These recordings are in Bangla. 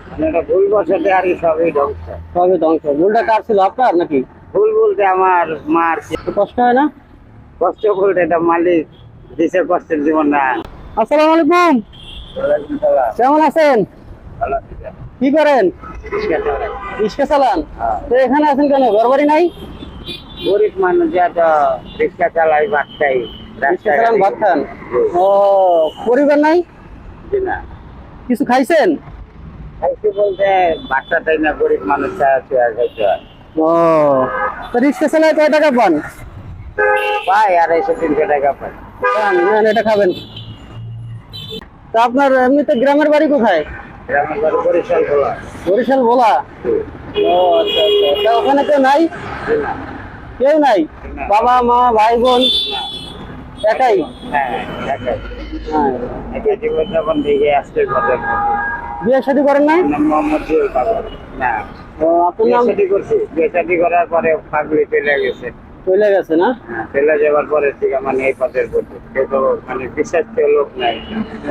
মানে এটা ভুল বসতে আর কি সবই ধ্বংস। সবই ধ্বংস। ভুলটা কার ছিল, আপনার নাকি? ভুল বলতে আমার মার কি একটু কষ্ট হয় না? কষ্ট বলতে এটা মালিক দিছে, কষ্টের জীবন না। আসসালামু আলাইকুম, কেমন আছেন? ভালো আছে। কি করেন? রিক্সা চালাই। রিক্সা চালান? হ্যাঁ। তো এখানে আছেন কেন, ঘর বাড়ি নাই? গরিব মানুষ যা তো রিক্সা চালাই, ভাত খাই, রিক্সা চালান, ভাত খান? ও, পরিবার নাই? জি না। কিছু খাইছেন? খাইছি বলতে বাচ্চাটাই না, গরিব মানুষ আছে আর খাইতে হয়। ও, তো রিক্সা চালায় কয় টাকা পান? পাই 250-300 টাকা পাই। পান, নেন এটা খাবেন। তা আপনার এমনিতে গ্রামের বাড়ি কোথায়? গ্রামের বাড়ি বরিশাল খোলা। বরিশাল ভোলা? ও আচ্ছা আচ্ছা। তা ওখানে কেউ নাই? জি না। কেউ নাই? না। বাবা মা ভাই বোন না। একাই? হ্যাঁ, একাই। হ্যাঁ। একাই জীবনযাপন দেখে আসতে ঘরের মধ্যে। বিয়ে শাদী করেন নাই? নাম মোহাম্মদ জিয়াউল কাদের। না, ও, আপনার বিয়ে নাম? শাদী করছি। বিয়ে শাদী করার পরে পাগলি চলে গেছে। চলে গেছে না? হ্যাঁ, চলে যাওয়ার পরে থেকে মানে এই পথের প্রতি কেউ তো মানে বিশ্বাস কেউ লোক নাই।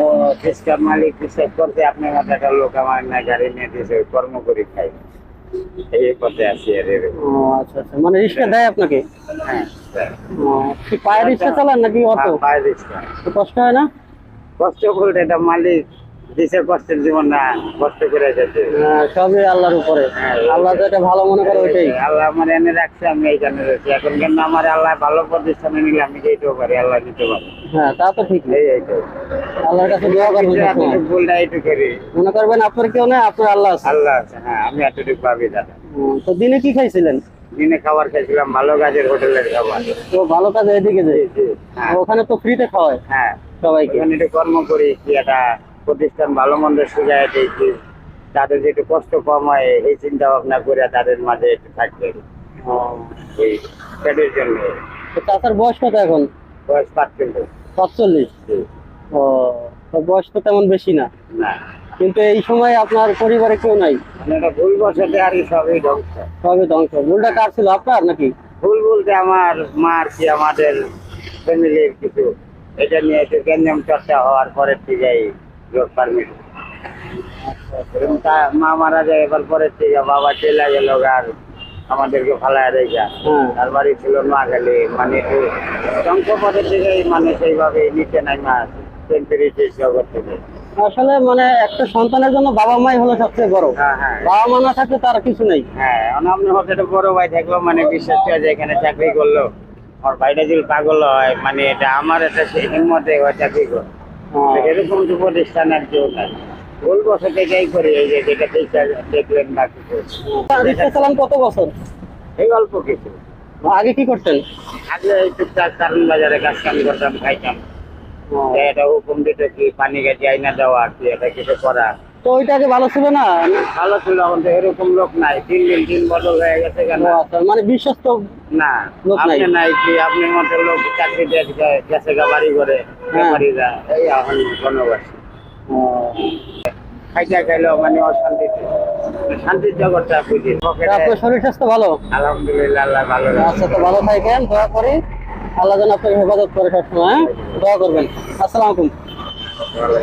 ও রিক্সার মালিক বিশ্বাস করতে আপনার মতো একটা লোক আমার না গাড়ি নিয়ে দিয়েছে, ওই কর্ম করি খাই। এই পথে আছি আর এরকম। ও আচ্ছা আচ্ছা, মানে রিক্সা দেয় আপনাকে? হ্যাঁ, স্যার। ও, কি পায়ে রিক্সা চালান নাকি অটো? পায়ে রিক্সা। তো কষ্ট হয় না? কষ্ট বলতে এটা মালিক দিছে, কষ্টের জীবন না, কষ্ট করে যেতে। হ্যাঁ, সবই আল্লাহর উপরে। আল্লাহ যেটা ভালো মনে করে ওইটাই। আল্লাহ আমার এনে রাখছে, আমি এইখানে রয়েছি এখন। কিন্তু আমার আল্লাহ ভালো প্রতিষ্ঠানে নিলে আমি যেতেও পারি, আল্লাহ দিতে পারি। হ্যাঁ, তা তো ঠিক। এইটাই। আল্লাহর কাছে দোয়া করবেন সবসময়। ভুলটা এইটুকু করি। মনে করবেন আপনার কেউ নেই, আপনার আল্লাহ আছে। আল্লাহ আছে, হ্যাঁ, আমি এতটুকু পাবি দাদা। তো দিনে কি খাইছিলেন? দিনে খাবার খাইছিলাম ভালো কাজের হোটেলের খাবার। তো ভালো কাজে এদিকে যে জি, হ্যাঁ, ওখানে তো ফ্রিতে খাওয়ায় হ্যাঁ। সবাইকে। ওখানে একটু কর্ম করি, কি একটা প্রতিষ্ঠান ভালো মন্দ সুজায় দিয়েছি, তাদের যে একটু কষ্ট কম হয় এই চিন্তা ভাবনা করে তাদের মাঝে একটু থাকতে ও, এই পেটের জন্য। তো চাচার বয়স কত এখন? বয়স 45। 45? ও, তো বয়স তো তেমন বেশি না, না, কিন্তু এই সময় আপনার পরিবারে কেউ নাই? মানে এটা ভুল বসতে আর কি সবই ধ্বংস। সবই ধ্বংস। ভুলটা কার ছিল, আপনার নাকি? ভুল বলতে আমার মার কি আমাদের ফ্যামিলির কিছু এটা নিয়ে একটু গ্যাঞ্জাম চর্চা হওয়ার পরের থেকেই লোক পারমিট। মা মারা যায়, এবার পরের থেকে বাবা চলে গেল আর আমাদেরকে ফালায় রেখা। হ্যাঁ। তার বাড়ি ছিল নোয়াখালী, মানে একটু ধ্বংস পথের থেকেই মানে সেইভাবে নিচে নাই মাছ টেম্পারেচার জগৎ থেকে। আসলে মানে একটা সন্তানের জন্য বাবা মাই হলো সবচেয়ে বড়। হ্যাঁ, হ্যাঁ, বাবা মা না থাকলে তার কিছু নেই। হ্যাঁ। আপনার হচ্ছে একটা বড় ভাই থাকলো, মানে বিশ্বাস করে যে এখানে চাকরি করলো, আমার ভাইটা যদি পাগল হয়, মানে এটা আমার একটা সেই হিম্মতে চাকরি করে। এরকম তো প্রতিষ্ঠানের কেউ নাই। ভুল বছর থেকেই করি, এই যে যেটা দেখলেন না কিছু। রিক্সা চালান কত বছর? এই অল্প কিছু। আগে কি করতেন? আগে এই টুকটাক কারণ বাজারে কাজ কাম করতাম, খাইতাম। এটা হুকুম দিত কি পানি গাছি আইনা দেওয়া, কি এটা কিছু করা। তো ওইটা আগে ভালো ছিল না? ভালো ছিল, এখন তো এরকম লোক নাই। দিন বদল হয়ে গেছে কেন? ও আচ্ছা, মানে বিশ্বস্ত না, লোক নাই। আপনি নাই কি আপনার মতো লোক চাকরি গেছে গা বাড়ি করে ব্যাপারীরা, এই এখন জনবাসী ও, খাইটা খাইলেও মানে অশান্তিতে, শান্তির জগৎটা বুঝি। তা আপনার শরীর স্বাস্থ্য ভালো? আলহামদুলিল্লাহ, আল্লাহ ভালো রাখে। আচ্ছা, তো ভালো থাকেন, দোয়া করি আল্লাহ যেন আপনাকে হেফাজত করে সবসময়। হ্যাঁ, দোয়া করবেন। আসসালামু আলাইকুম। ভালো।